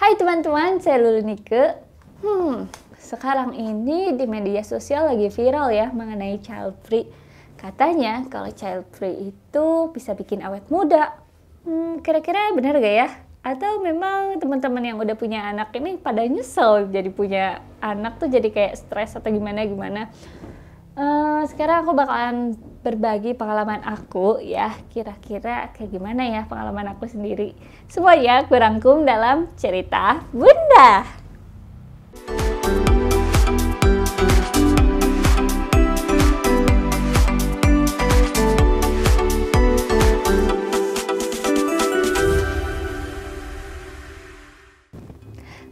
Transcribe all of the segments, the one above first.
Hai teman-teman, saya Lulu Nike. Sekarang ini di media sosial lagi viral ya mengenai child free. Katanya kalau child free itu bisa bikin awet muda. Kira-kira benar gak ya? Atau memang teman-teman yang udah punya anak ini pada nyesel jadi punya anak tuh jadi kayak stres atau gimana-gimana. Sekarang aku bakalan berbagi pengalaman aku ya, kira-kira kayak gimana ya pengalaman aku sendiri. Semuanya aku rangkum dalam cerita Bunda.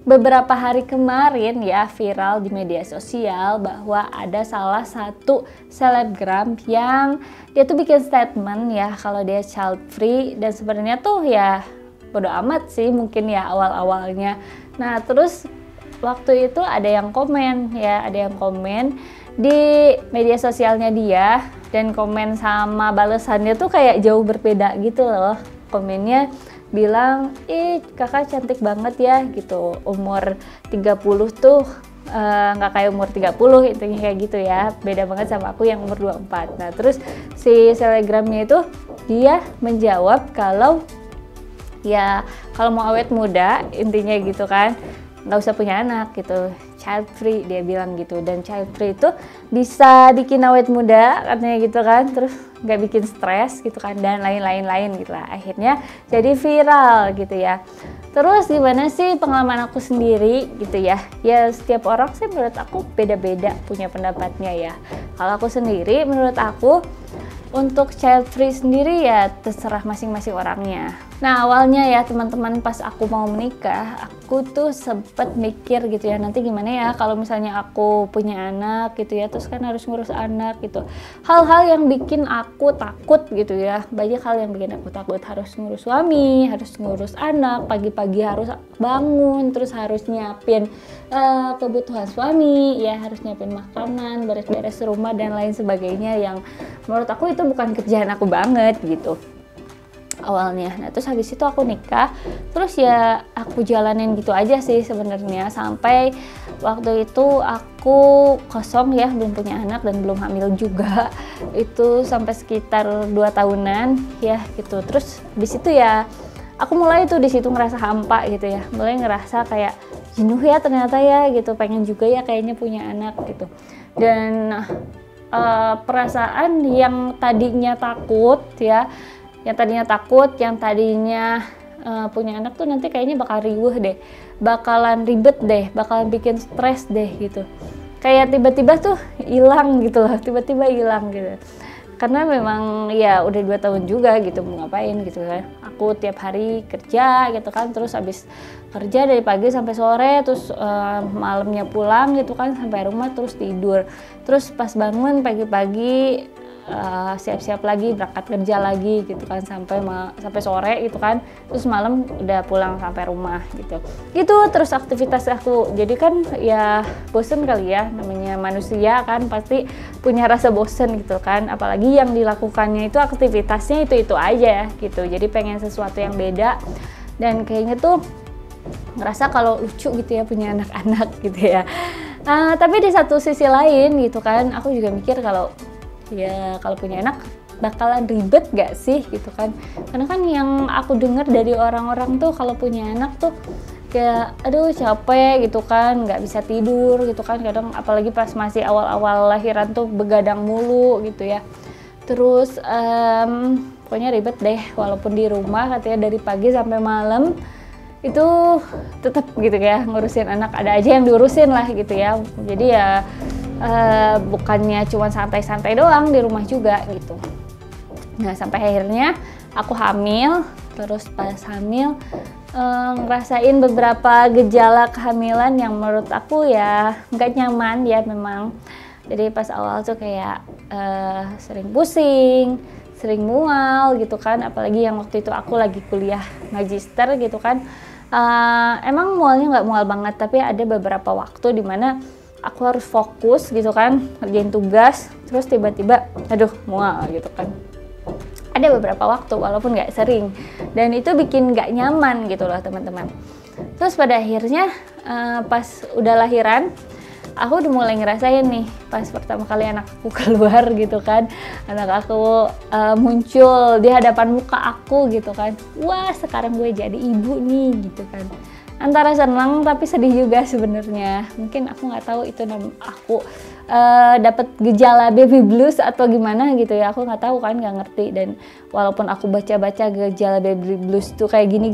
Beberapa hari kemarin ya viral di media sosial bahwa ada salah satu selebgram yang dia tuh bikin statement ya kalau dia child free, dan sebenarnya tuh ya bodo amat sih mungkin ya awal-awalnya. Nah terus waktu itu ada yang komen di media sosialnya dia, dan komen sama balesannya tuh kayak jauh berbeda gitu loh. Komennya bilang, kakak cantik banget ya gitu, umur 30 tuh nggak kayak umur 30, intinya kayak gitu ya, beda banget sama aku yang umur 24. Nah terus si selebgramnya itu dia menjawab kalau ya kalau mau awet muda intinya gitu kan, nggak usah punya anak gitu, child free dia bilang gitu. Dan child free itu bisa bikin awet muda katanya gitu kan, terus nggak bikin stres gitu kan, dan lain-lain gitu lah. Akhirnya jadi viral gitu ya. Terus gimana sih pengalaman aku sendiri gitu ya, ya setiap orang sih menurut aku beda-beda punya pendapatnya ya. Kalau aku sendiri, menurut aku untuk child free sendiri ya terserah masing-masing orangnya. Nah awalnya ya teman-teman, pas aku mau menikah aku tuh sempet mikir gitu ya, nanti gimana ya kalau misalnya aku punya anak gitu ya, terus kan harus ngurus anak gitu. Hal-hal yang bikin aku takut gitu ya, banyak hal yang bikin aku takut. Harus ngurus suami, harus ngurus anak, pagi-pagi harus bangun, terus harus nyiapin kebutuhan suami ya, harus nyiapin makanan, beres-beres rumah dan lain sebagainya, yang menurut aku itu bukan kerjaan aku banget gitu awalnya. Nah terus habis itu aku nikah, terus ya aku jalanin gitu aja sih sebenarnya, sampai waktu itu aku kosong ya, belum punya anak dan belum hamil juga, itu sampai sekitar 2 tahunan ya gitu. Terus habis itu ya aku mulai tuh di situ ngerasa hampa gitu ya, mulai ngerasa kayak jenuh ya ternyata ya gitu, pengen juga ya kayaknya punya anak gitu. Dan perasaan yang tadinya takut ya, yang tadinya punya anak tuh nanti kayaknya bakal riuh deh, bakalan ribet deh, bakalan bikin stres deh gitu. Kayak tiba-tiba tuh hilang gitu loh, tiba-tiba hilang gitu. Karena memang ya udah 2 tahun juga gitu, mau ngapain gitu kan. Aku tiap hari kerja gitu kan, terus habis kerja dari pagi sampai sore, terus malamnya pulang gitu kan, sampai rumah terus tidur. Terus pas bangun pagi-pagi siap-siap lagi berangkat kerja lagi gitu kan, sampai sore gitu kan, terus malam udah pulang sampai rumah gitu terus aktivitas aku. Jadi kan ya bosen kali ya, namanya manusia kan pasti punya rasa bosen gitu kan, apalagi yang dilakukannya itu aktivitasnya itu aja gitu. Jadi pengen sesuatu yang beda, dan kayaknya tuh ngerasa kalau lucu gitu ya punya anak-anak gitu ya. Tapi di satu sisi lain gitu kan, aku juga mikir kalau ya kalau punya anak bakalan ribet gak sih gitu kan. Karena kan yang aku dengar dari orang-orang tuh kalau punya anak tuh kayak aduh capek gitu kan, nggak bisa tidur gitu kan kadang, apalagi pas masih awal-awal lahiran tuh begadang mulu gitu ya. Terus pokoknya ribet deh, walaupun di rumah katanya dari pagi sampai malam itu tetap gitu ya ngurusin anak, ada aja yang diurusin lah gitu ya. Jadi ya bukannya cuma santai-santai doang di rumah juga gitu. Nah sampai akhirnya aku hamil. Terus pas hamil ngerasain beberapa gejala kehamilan yang menurut aku ya nggak nyaman ya memang. Jadi pas awal tuh kayak sering pusing, sering mual gitu kan, apalagi yang waktu itu aku lagi kuliah magister gitu kan. Emang mualnya nggak mual banget, tapi ada beberapa waktu dimana aku harus fokus gitu kan, ngerjain tugas, terus tiba-tiba aduh mual gitu kan. Ada beberapa waktu walaupun nggak sering, dan itu bikin nggak nyaman gitu loh teman-teman. Terus pada akhirnya pas udah lahiran, aku udah mulai ngerasain nih pas pertama kali anak aku keluar gitu kan, anak aku muncul di hadapan muka aku gitu kan, wah sekarang gue jadi ibu nih gitu kan. Antara senang tapi sedih juga sebenarnya. Mungkin aku nggak tahu itu aku dapat gejala baby blues atau gimana gitu ya, aku nggak tahu kan, nggak ngerti. Dan walaupun aku baca-baca gejala baby blues tuh kayak gini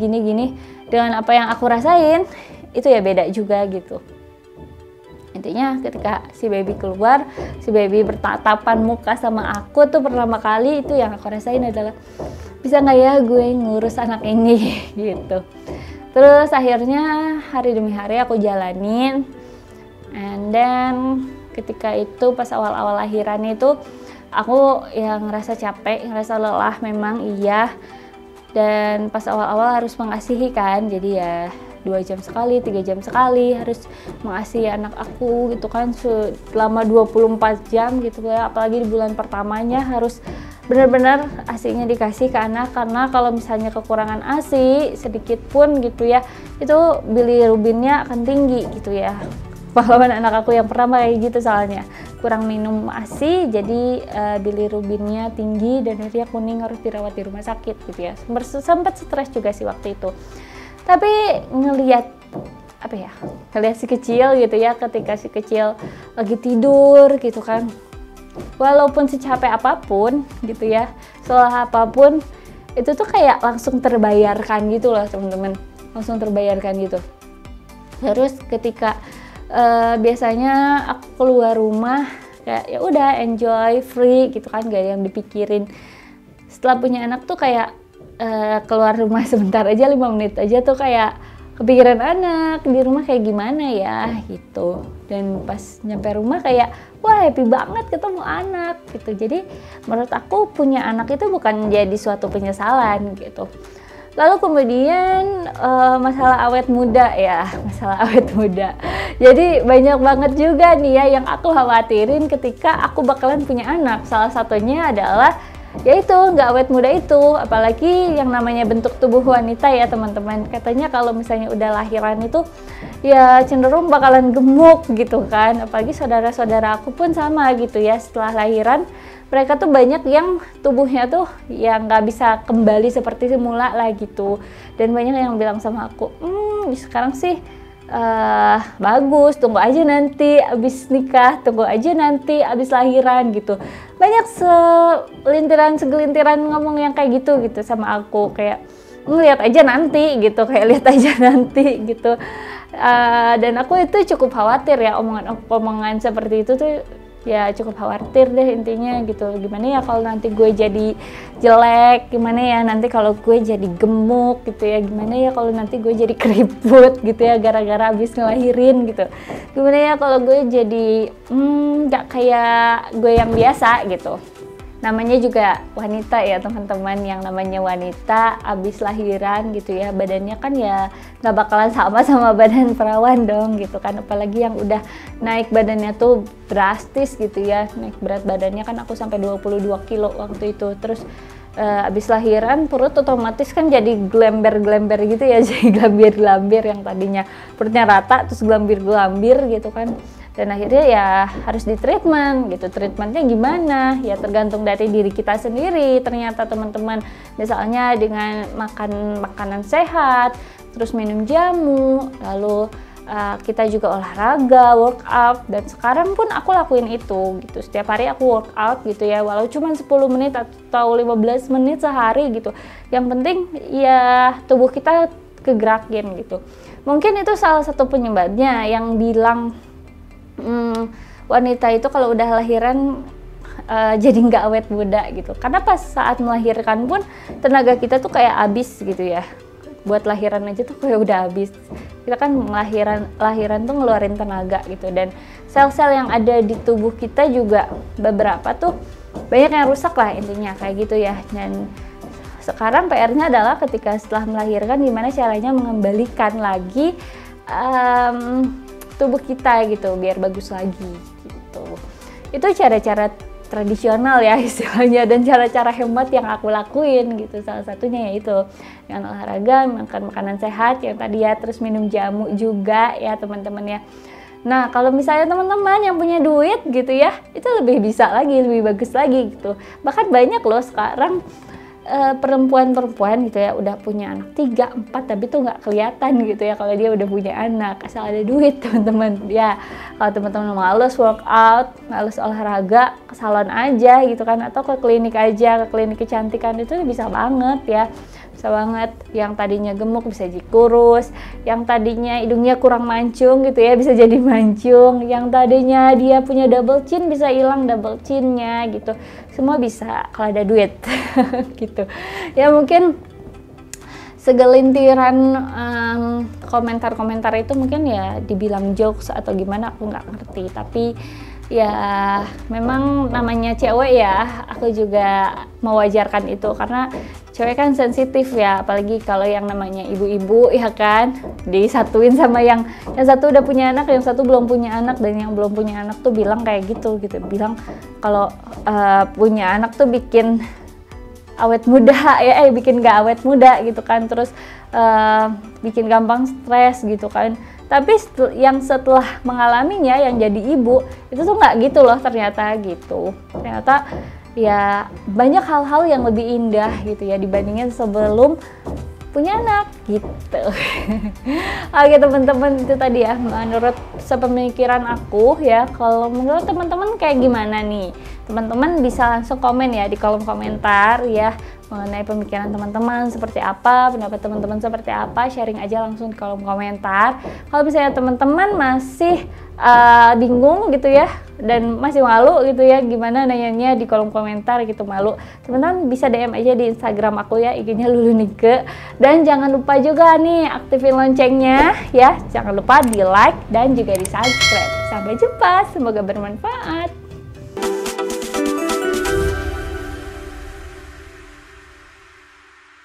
dengan apa yang aku rasain itu ya beda juga gitu. Intinya ketika si baby keluar, si baby bertatapan muka sama aku tuh pertama kali, itu yang aku rasain adalah bisa nggak ya gue ngurus anak ini gitu. Terus akhirnya hari demi hari aku jalanin, and then ketika itu pas awal-awal lahiran itu aku yang ngerasa capek, ngerasa lelah memang iya. Dan pas awal-awal harus mengasihi kan, jadi ya 2 jam sekali, 3 jam sekali harus mengasihi anak aku gitu kan selama 24 jam gitu ya. Apalagi di bulan pertamanya harus benar-benar ASI-nya dikasih ke anak, karena kalau misalnya kekurangan ASI sedikit pun gitu ya, itu bilirubinnya akan tinggi gitu ya. Pahlawan anak aku yang pertama kayak gitu, soalnya kurang minum ASI jadi bilirubinnya tinggi dan akhirnya kuning, harus dirawat di rumah sakit gitu ya. Sempat stres juga sih waktu itu. Tapi ngelihat si kecil gitu ya, ketika si kecil lagi tidur gitu kan, walaupun secapek apapun gitu ya, seolah apapun itu tuh kayak langsung terbayarkan gitu loh teman-teman, langsung terbayarkan gitu. Terus ketika biasanya aku keluar rumah kayak ya udah enjoy free gitu kan, gak ada yang dipikirin. Setelah punya anak tuh kayak keluar rumah sebentar aja, 5 menit aja tuh kayak kepikiran anak di rumah kayak gimana ya gitu. Dan pas nyampe rumah kayak wah happy banget ketemu anak gitu. Jadi menurut aku punya anak itu bukan jadi suatu penyesalan gitu. Lalu kemudian masalah awet muda ya, masalah awet muda. Jadi banyak banget juga nih ya yang aku khawatirin ketika aku bakalan punya anak. Salah satunya adalah yaitu nggak awet muda itu, apalagi yang namanya bentuk tubuh wanita ya teman-teman. Katanya kalau misalnya udah lahiran itu ya cenderung bakalan gemuk gitu kan. Apalagi saudara-saudara aku pun sama gitu ya, setelah lahiran mereka tuh banyak yang tubuhnya tuh yang nggak bisa kembali seperti semula lah gitu. Dan banyak yang bilang sama aku, sekarang sih bagus, tunggu aja nanti abis nikah, tunggu aja nanti abis lahiran gitu. Banyak segelintiran ngomong yang kayak gitu sama aku, kayak lihat aja nanti gitu, kayak lihat aja nanti gitu. Dan aku itu cukup khawatir ya, omongan seperti itu tuh ya cukup khawatir deh intinya gitu. Gimana ya kalau nanti gue jadi jelek, gimana ya nanti kalau gue jadi gemuk gitu ya, gimana ya kalau nanti gue jadi keriput gitu ya gara-gara abis ngelahirin gitu, gimana ya kalau gue jadi gak kayak gue yang biasa gitu. Namanya juga wanita ya teman-teman, yang namanya wanita abis lahiran gitu ya, badannya kan ya nggak bakalan sama badan perawan dong gitu kan. Apalagi yang udah naik badannya tuh drastis gitu ya, naik berat badannya kan aku sampai 22 kilo waktu itu. Terus abis lahiran perut otomatis kan jadi glamber-glamber gitu ya, jadi glambir-glambir yang tadinya perutnya rata terus glambir-glambir gitu kan. Dan akhirnya ya harus di treatment gitu. Treatmentnya gimana? Ya tergantung dari diri kita sendiri ternyata teman-teman. Misalnya dengan makan makanan sehat, terus minum jamu, lalu kita juga olahraga, workout. Dan sekarang pun aku lakuin itu gitu. Setiap hari aku workout gitu ya, walau cuma 10 menit atau 15 menit sehari gitu. Yang penting ya tubuh kita kegerakin gitu. Mungkin itu salah satu penyebabnya yang bilang wanita itu kalau udah lahiran jadi nggak awet muda gitu, karena pas saat melahirkan pun tenaga kita tuh kayak habis gitu ya. Buat lahiran aja tuh kayak udah habis. Kita kan lahiran tuh ngeluarin tenaga gitu, dan sel-sel yang ada di tubuh kita juga beberapa tuh banyak yang rusak lah intinya kayak gitu ya. Dan sekarang PR-nya adalah ketika setelah melahirkan gimana caranya mengembalikan lagi tubuh kita gitu biar bagus lagi gitu. Itu cara-cara tradisional ya istilahnya, dan cara-cara hemat yang aku lakuin gitu. Salah satunya yaitu dengan olahraga, makan makanan sehat yang tadi ya, terus minum jamu juga ya teman-teman ya. Nah kalau misalnya teman-teman yang punya duit gitu ya, itu lebih bisa lagi, lebih bagus lagi gitu. Bahkan banyak loh sekarang perempuan-perempuan gitu ya udah punya anak 3, 4 tapi tuh nggak kelihatan gitu ya kalau dia udah punya anak, asal ada duit teman-teman ya. Kalau teman-teman males workout, males olahraga, ke salon aja gitu kan, atau ke klinik aja, ke klinik kecantikan, itu bisa banget ya, bisa banget. Yang tadinya gemuk bisa jadi kurus, yang tadinya hidungnya kurang mancung gitu ya bisa jadi mancung, yang tadinya dia punya double chin bisa hilang double chinnya gitu, semua bisa kalau ada duit gitu ya. Mungkin segelintiran komentar-komentar itu mungkin ya dibilang jokes atau gimana aku nggak ngerti, tapi ya memang namanya cewek ya, aku juga mewajarkan itu karena cewek kan sensitif ya, apalagi kalau yang namanya ibu-ibu ya kan, disatuin sama yang satu udah punya anak, yang satu belum punya anak, dan yang belum punya anak tuh bilang kayak gitu bilang kalau punya anak tuh bikin awet muda ya, bikin gak awet muda gitu kan, terus bikin gampang stres gitu kan. Tapi yang setelah mengalaminya, yang jadi ibu itu tuh nggak gitu loh ternyata gitu. Ternyata ya banyak hal-hal yang lebih indah gitu ya dibandingin sebelum punya anak gitu. Oke teman-teman, itu tadi ya menurut sepemikiran aku ya. Kalau menurut teman-teman kayak gimana nih? Teman-teman bisa langsung komen ya di kolom komentar ya, mengenai pemikiran teman-teman seperti apa, pendapat teman-teman seperti apa, sharing aja langsung di kolom komentar. Kalau misalnya teman-teman masih bingung gitu ya, dan masih malu gitu ya, gimana nanyanya di kolom komentar gitu, malu, teman-teman bisa DM aja di Instagram aku ya, IG-nya Lulunike. Dan jangan lupa juga nih aktifin loncengnya ya, jangan lupa di like dan juga di subscribe. Sampai jumpa, semoga bermanfaat.